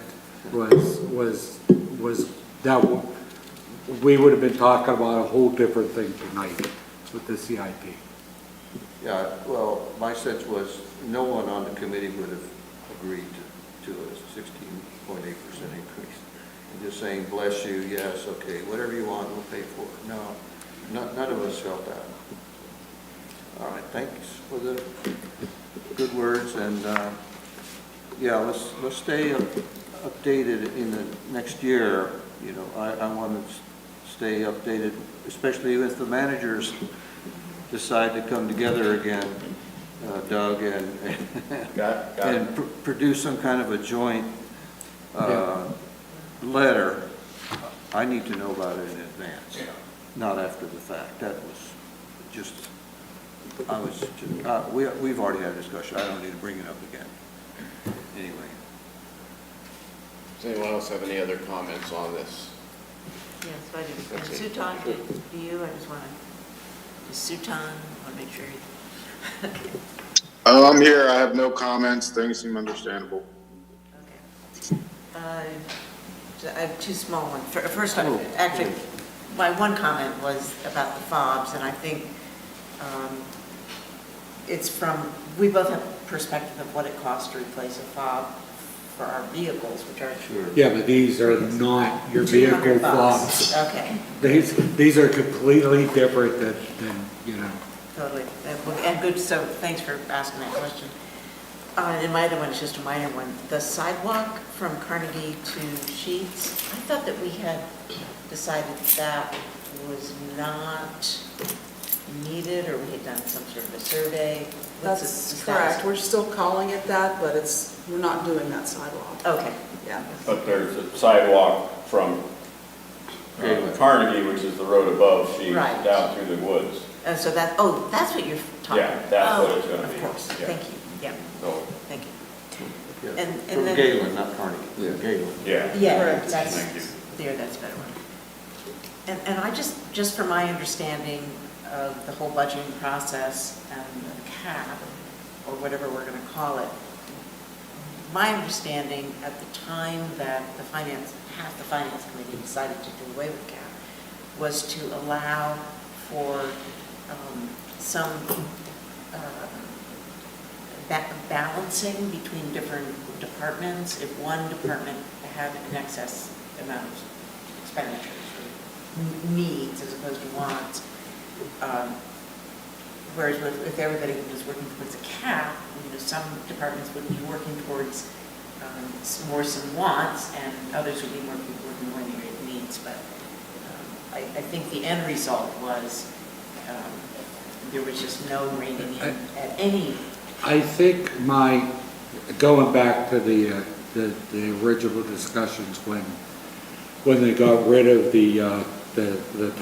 was that we would have been talking about a whole different thing tonight with the CIP. Yeah, well, my sense was no one on the committee would have agreed to a 16.8% increase. And just saying, bless you, yes, okay, whatever you want, we'll pay for it. No, none of us felt that. All right, thanks for the good words, and yeah, let's stay updated in the next year. I want to stay updated, especially if the managers decide to come together again, Doug, and produce some kind of a joint letter. I need to know about it in advance, not after the fact. That was just, we've already had a discussion. I don't need to bring it up again. Anyway. Does anyone else have any other comments on this? Yes, I do. That's it. Sutan, do you? I just want to, Sutan, I want to make sure. I'm here. I have no comments. Things seem understandable. Okay. I have two small ones. First, actually, my one comment was about the fobs, and I think it's from, we both have perspective of what it costs to replace a fob for our vehicles, which are Yeah, but these are not your vehicle $200. fobs. Okay. These are completely different than Totally. And good, so thanks for asking that question. And my other one is just a minor one. The sidewalk from Carnegie to Sheets, I thought that we had decided that was not needed, or we had done some sort of a survey. What's the That's status? correct. We're still calling it that, but we're not doing that sidewalk. Okay. Yeah. But there's a sidewalk from Carnegie, which is the road above Sheets, Right. down through the woods. And so that's what you're talking about. Yeah, that's what it's gonna be. Of course. Yeah. Thank you. Yeah, So thank you. Yeah, From then. Galen, not Carnegie, Galen. Yeah. Yeah, Correct. that's, Thank you. that's a better one. And I just from my understanding of the whole budgeting process and the cap, or whatever we're gonna call it, my understanding at the time that half the finance committee decided to do away with cap, was to allow for some balancing between different departments. If one department had an excess amount of expenditures or needs as opposed to wants, whereas if everybody was working towards a cap, some departments would be working towards some wants, and others would be working more in the area of needs. But I think the end result was there was just no reining in at any. I think going back to the original discussions when they got rid of the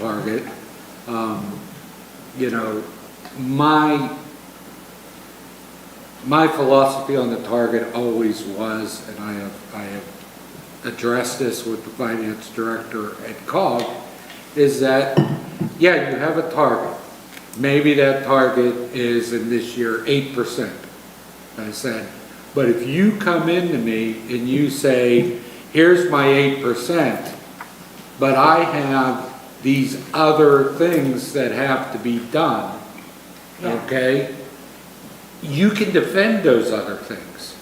target, my philosophy on the target always was, and I have addressed this with the finance director at COG, is that, yeah, you have a target. Maybe that target is in this year 8%, I said. But if you come into me and you say, here's my 8%, but I have these other things that have to be done, okay? You can defend those other things,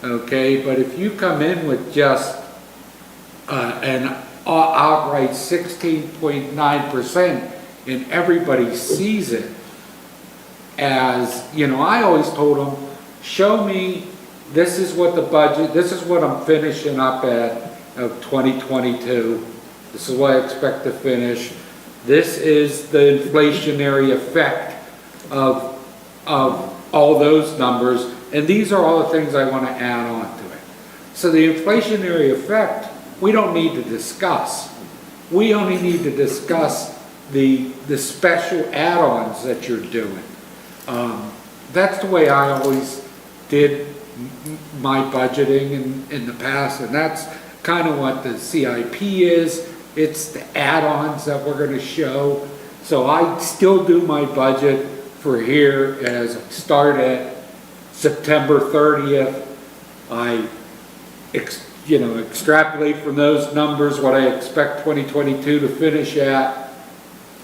okay? But if you come in with just an outright 16.9% and everybody sees it as, I always told them, show me, this is what the budget, this is what I'm finishing up at of 2022. This is what I expect to finish. This is the inflationary effect of all those numbers, and these are all the things I want to add on to it. So the inflationary effect, we don't need to discuss. We only need to discuss the special add-ons that you're doing. That's the way I always did my budgeting in the past, and that's kind of what the CIP is. It's the add-ons that we're going to show. So I still do my budget for here as I start at September 30th. I extrapolate from those numbers what I expect 2022 to finish at.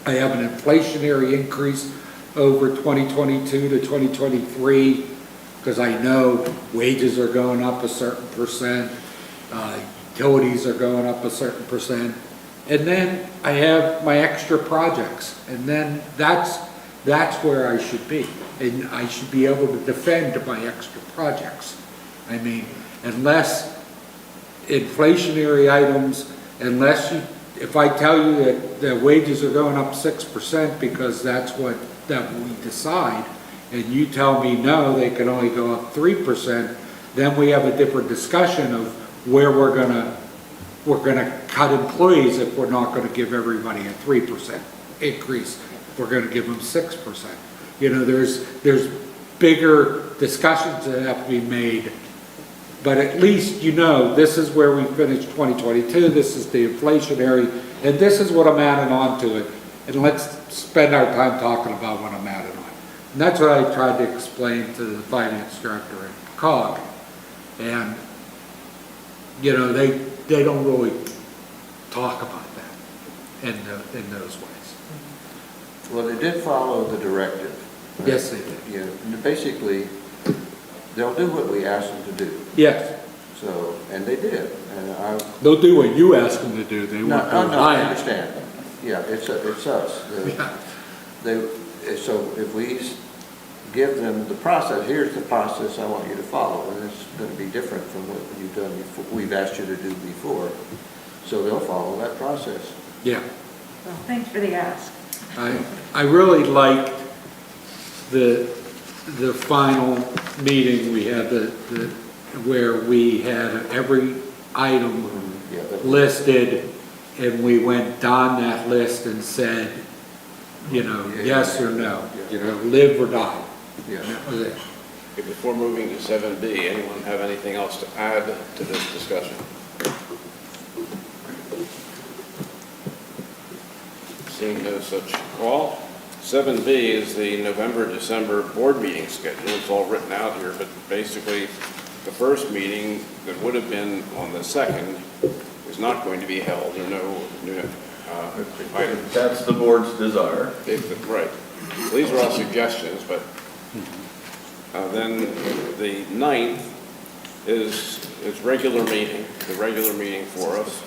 I have an inflationary increase over 2022 to 2023 because I know wages are going up a certain percent, utilities are going up a certain percent, and then I have my extra projects, and then that's where I should be, and I should be able to defend my extra projects. I mean, unless inflationary items, if I tell you that the wages are going up 6% because that's what we decide, and you tell me no, they can only go up 3%, then we have a different discussion of where we're gonna cut employees if we're not gonna give everybody a 3% increase. We're gonna give them 6%. There's bigger discussions that have to be made. But at least this is where we finished 2022, this is the inflationary, and this is what I'm adding on to it. And let's spend our time talking about what I'm adding on. And that's what I tried to explain to the finance director at COG. And, they don't really talk about that in those ways. Well, they did follow the directive. Right? Yes, they did. Yeah, and basically, they'll do what we ask them to do. Yes. So, and they did, and They'll do what you ask them to do. They won't do what I I ask. understand. Yeah, it's us. So if we give them the process, here's the process I want you to follow, and it's going to be different from what you've done before, we've asked you to do before. So they'll follow that process. Yeah. Well, thanks for the ask. I really liked the final meeting we had, where we had every item listed, and we went down that list and said, yes or no, live or die. Yeah. That was it. Okay, before moving to 7B, anyone have anything else to add to this discussion? Seeing no such call. 7B is the November-December board meeting schedule. It's all written out here, but basically, the first meeting that would have been on the 2nd is not going to be held. There are no new items. That's the board's desire. Right. These are all suggestions, but then the 9th is regular meeting, the regular meeting for us,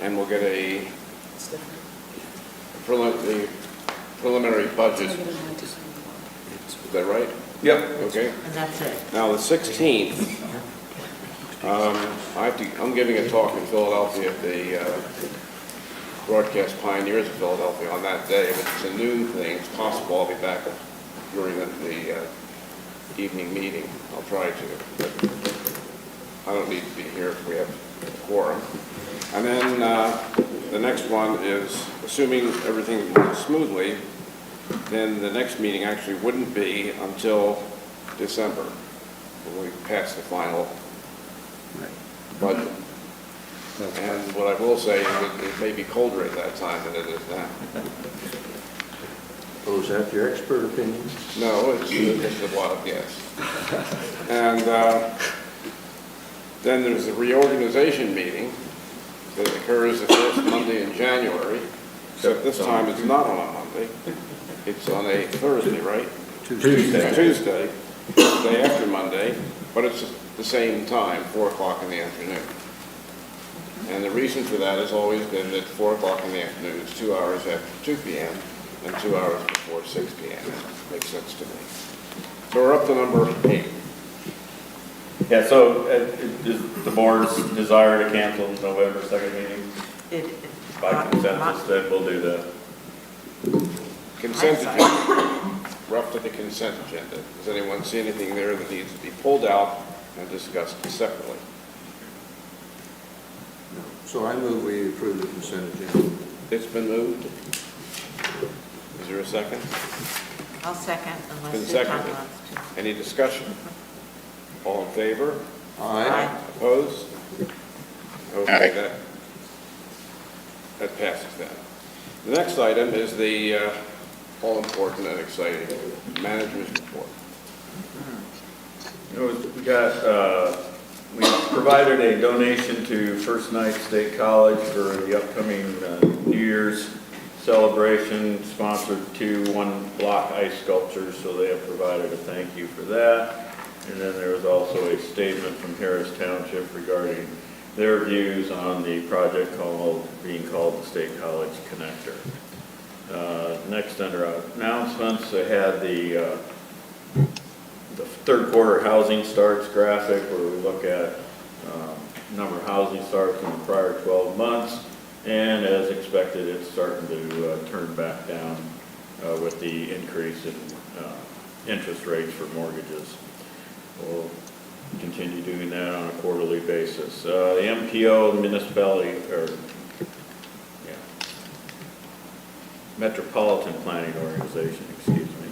and we'll get the preliminary budget. Is that right? Yep. Okay. And that's it. Now, the 16th, I'm giving a talk in Philadelphia at the Broadcast Pioneers of Philadelphia on that day. If it's a noon thing, it's possible I'll be back during the evening meeting. I'll try to, but I don't need to be here if we have a quorum. And then the next one is, assuming everything runs smoothly, then the next meeting actually wouldn't be until December, when we pass the final budget. And what I will say is that it may be colder at that time than it is now. Oh, is that your expert opinion? No, it's a wild guess. And then there's the reorganization meeting that occurs the first Monday in January, except this time it's not on a Monday. It's on a Thursday, right? Tuesday, the day after Monday, but it's the same time, 4 o'clock in the afternoon. And the reason for that has always been that 4 o'clock in the afternoon is 2 hours after 2 p.m. and 2 hours before 6 p.m. That makes sense to me. So we're up to number 8. Yeah, so is the board's desire to cancel the November 2nd meeting? By consensus, then we'll do that. Consent agenda. We're up to the consent agenda. Does anyone see anything there that needs to be pulled out and discussed separately? So I move we approve the consent agenda. It's been moved. Is there a second? I'll second Been unless Tom seconded. wants to. Any discussion? All in favor? Aye. Opposed? Okay, that passes then. The next item is the all-important and exciting manager's report. We provided a donation to First Night State College for the upcoming New Year's celebration, sponsored 2 one-block ice sculptures, so they have provided a thank you for that. And then there was also a statement from Harris Township regarding their views on the project being called the State College Connector. Next, under announcements, I had the third quarter housing starts graphic where we look at number of housing starts in the prior 12 months. And as expected, it's starting to turn back down with the increase in interest rates for mortgages. We'll continue doing that on a quarterly basis. The MPO, the municipality, Metropolitan Planning Organization, excuse me,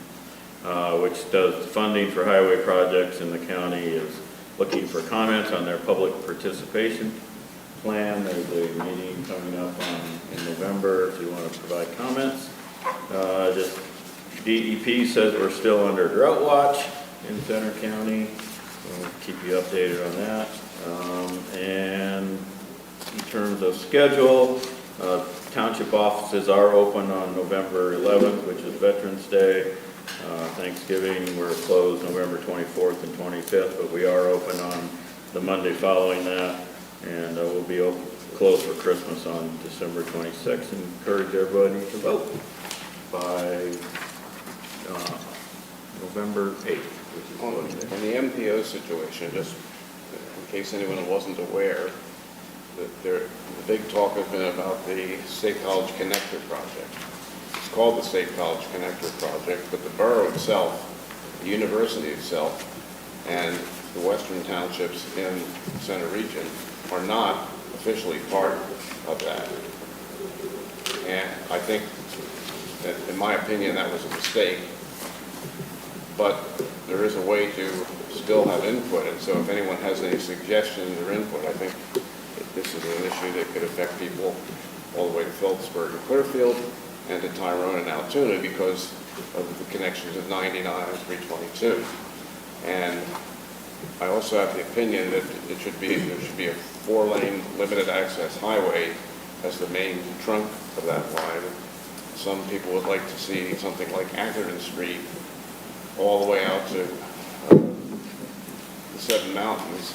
which does funding for highway projects in the county, is looking for comments on their public participation plan. There's a meeting coming up in November if you want to provide comments. Just DEP says we're still under drought watch in Center County. We'll keep you updated on that. And in terms of schedule, township offices are open on November 11th, which is Veterans Day. Thanksgiving, we're closed November 24th and 25th, but we are open on the Monday following that. And we'll be closed for Christmas on December 26th. And encourage everybody to vote by November 8th. On the MPO situation, just in case anyone wasn't aware, that the big talk has been about the State College Connector project. It's called the State College Connector project, but the borough itself, the university itself, and the western townships in the Center region are not officially part of that. And I think that, in my opinion, that was a mistake. But there is a way to still have input, and so if anyone has any suggestions or input, I think that this is an issue that could affect people all the way to Phillipsburg and Clearfield, and to Tyrone and Altoona because of the connections of 99 and 322. And I also have the opinion that there should be a 4-lane limited access highway as the main trunk of that line. Some people would like to see something like Atherton Street all the way out to the Seven Mountains.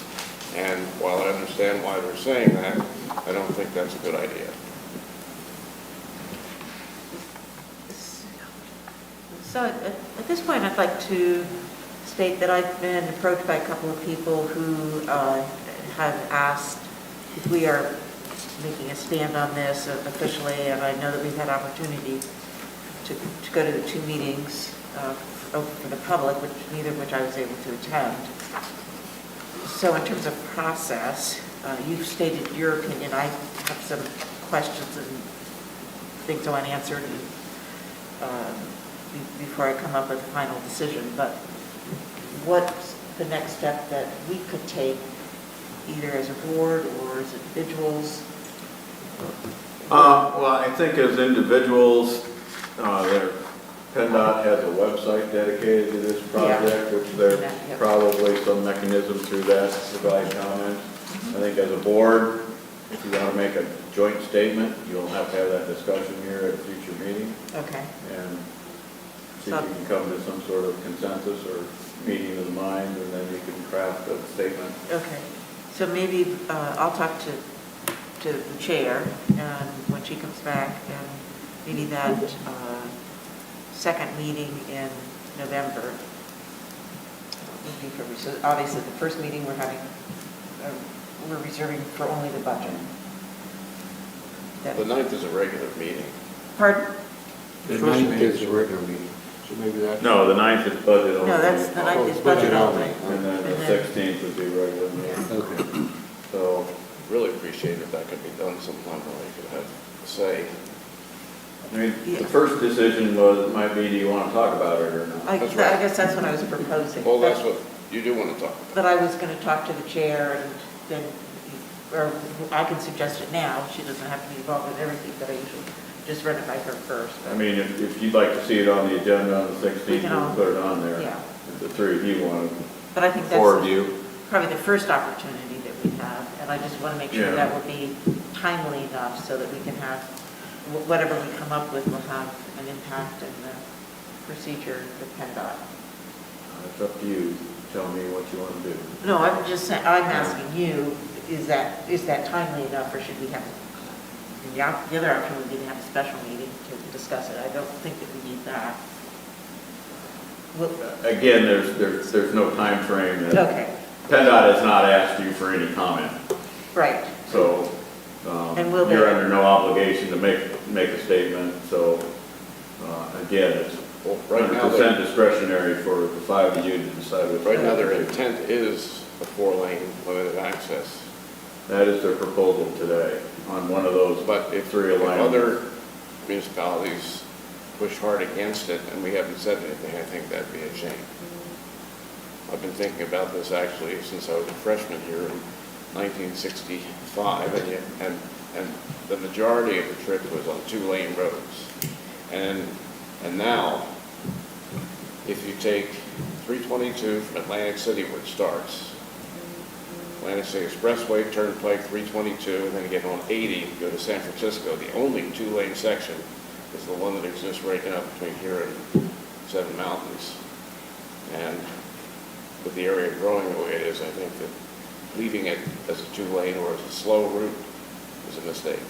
And while I understand why they're saying that, I don't think that's a good idea. So at this point, I'd like to state that I've been approached by a couple of people who have asked if we are making a stand on this officially, and I know that we've had opportunity to go to the 2 meetings open for the public, neither of which I was able to attend. So in terms of process, you've stated your opinion. I have some questions and things I want answered before I come up with a final decision. But what's the next step that we could take, either as a board or as individuals? Well, I think as individuals, PennDOT has a website dedicated to this project, which there's probably some mechanism through that to provide comments. I think as a board, if you want to make a joint statement, you'll have to have that discussion here at a future meeting. Okay. And see if you can come to some sort of consensus or meeting of the mind, and then you can craft a statement. Okay. So maybe I'll talk to the chair, and when she comes back, and maybe that second meeting in November would be for, so obviously the first meeting we're reserving for only the budget. The 9th is a regular meeting. Pardon? The first meeting is a regular meeting, so maybe that. No, the 9th is budget only. No, that's, the 9th is budget only. And then the 16th would be regular meeting. Okay. So really appreciate if that could be done sometime where you could have a say. I mean, the first decision might be, do you want to talk about it or not? I That's right. guess that's what I was proposing. Well, that's what you do want to talk about. But I was going to talk to the chair, and then, or I can suggest it now. She doesn't have to be involved in everything, but I usually just run it by her first. I mean, if you'd like to see it on the agenda on the 16th, We can all- we'll put it on there. Yeah. If the 3 of you want to But I think forward that's you. probably the first opportunity that we have, and I just want to make sure Yeah. that will be timely enough so that we can have, whatever we come up with will have an impact in the procedure with PennDOT. It's up to you. Tell me what you want to do. No, I'm just saying, I'm asking you, is that timely enough, or should we have, the other option would be to have a special meeting to discuss it. I don't think that we need that. Well, Again, there's no time frame. okay, PennDOT has not asked you for any comment, right. so And will you're they- under no obligation to make a statement. So again, it's Well, right now, 100% discretionary for the 5 of you to decide which. right now their one to do. intent is a 4-lane limited access. That is their proposal today on one of those But if 3 if alignments. other municipalities push hard against it and we haven't said anything, I think that'd be a shame. I've been thinking about this actually since I was a freshman here in 1965, and the majority of the trip was on 2-lane roads. And now, if you take 322 from Atlantic City where it starts, Atlantic City Expressway, Turnpike 322, and then you get on 80 and go to San Francisco, the only 2-lane section is the one that exists right now between here and Seven Mountains. And with the area growing the way it is, I think that leaving it as a 2-lane or as a slow route is a mistake.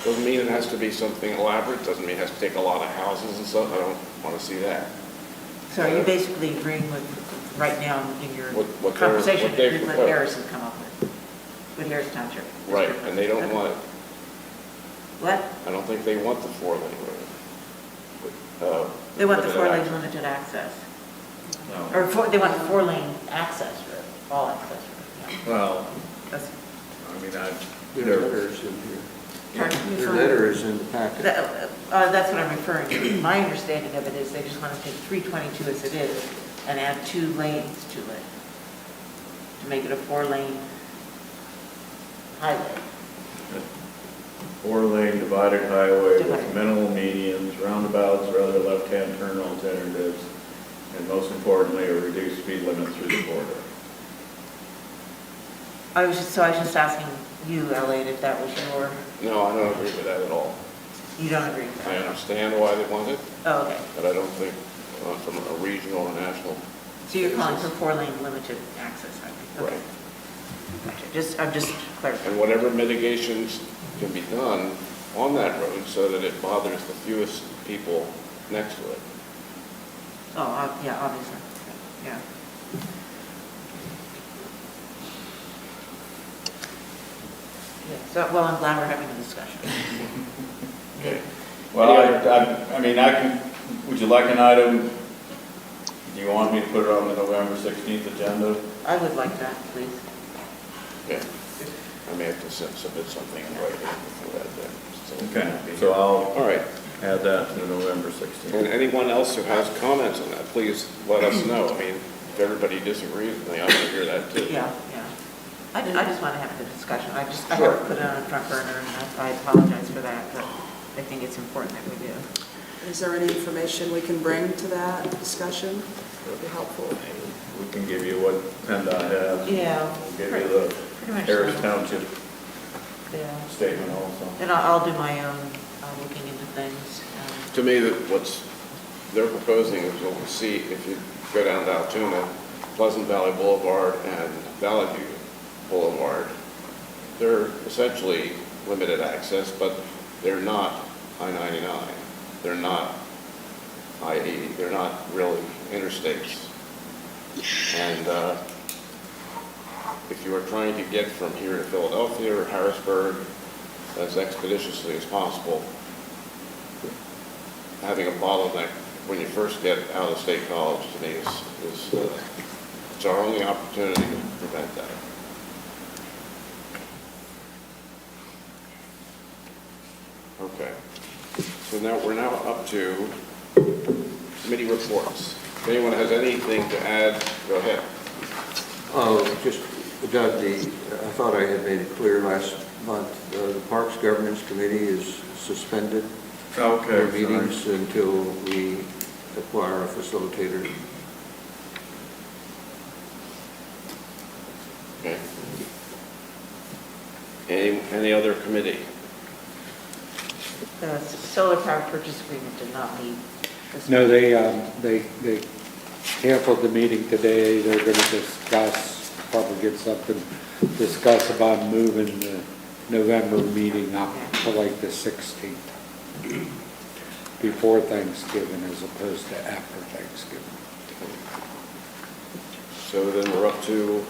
Doesn't mean it has to be something elaborate, doesn't mean it has to take a lot of houses and stuff, I don't want to see that. So are you basically agreeing with, right now in your What conversation, they've with what proposed. Harris has come up with Harris Township? Right, and they don't want it. What? I don't think they want the 4-lane road. They want the limited 4-lane access. limited access. No. Or they want the 4-lane access road, all access road, yeah. Well, That's- I mean, There's others in here. Pardon? Their letter is in the packet. That's what I'm referring to. My understanding of it is they just want to take 322 as it is and add 2 lanes to it, to make it a 4-lane highway. 4-lane divided highway with Divided. minimal medians, roundabouts, or other left-hand turn alternatives, and most importantly, a reduced speed limit through the corridor. I was just asking you, Elliot, if that was your, No, I don't agree with that at all. you don't agree with I that? understand why they want it, Oh, okay. but I don't think from a regional or national. So you're calling for 4-lane limited access, I think? Okay. Gotcha. I'm just clarifying. And whatever mitigations can be done on that road so that it bothers the fewest people next to it. Oh, yeah, obviously, yeah. Yeah, so, well, I'm glad we're having a discussion. Okay. Well, I mean, I can, would you like an item? Do you want me to put it on the November 16th agenda? I would like that, please. Okay. I may have to submit something in writing before that then. Okay, so I'll All right. add that to the November 16th. And anyone else who has comments on that, please let us know. I mean, if everybody disagrees with me, I want to hear that too. Yeah, yeah. I just want to have the discussion. I Sure. haven't put it on the front burner, and I apologize for that, but I think it's important that we do. Is there any information we can bring to that discussion? It would be helpful. We can give you what PennDOT has. Yeah. We'll give you Pretty the much Harris so. Township Yeah. statement also. And I'll do my own looking into things. To me, that what's they're proposing is what we see if you go down to Altoona, Pleasant Valley Boulevard and Valley View Boulevard. They're essentially limited access, but they're not I-99. They're not I-80. They're not really interstates. And if you are trying to get from here to Philadelphia or Harrisburg as expeditiously as possible, having a bottleneck when you first get out of State College to me is it's our only opportunity to prevent that. Okay. So now we're up to committee reports. If anyone has anything to add, go ahead. Just, Doug, I thought I had made it clear last month, the Parks Governance Committee is suspended Okay. their meetings until we acquire a facilitator. Okay. Any other committee? The solar power purchase agreement did not meet this. No, they canceled the meeting today. They're going to discuss, probably get something, discuss about moving the November meeting up to like the 16th, before Thanksgiving as opposed to after Thanksgiving. So then we're up to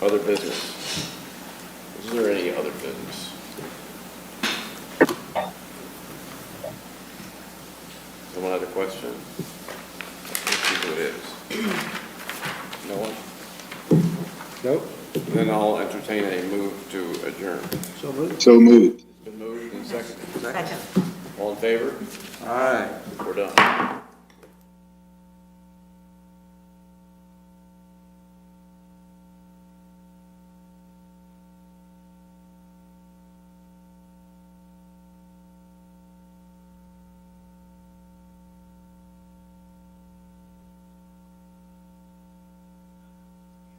other business. Is there any other business? Someone have a question? Let's see who it is. No one? Nope. Then I'll entertain a move to adjourn. So moved. It's been moved and seconded. Second. All in favor? All right. We're done.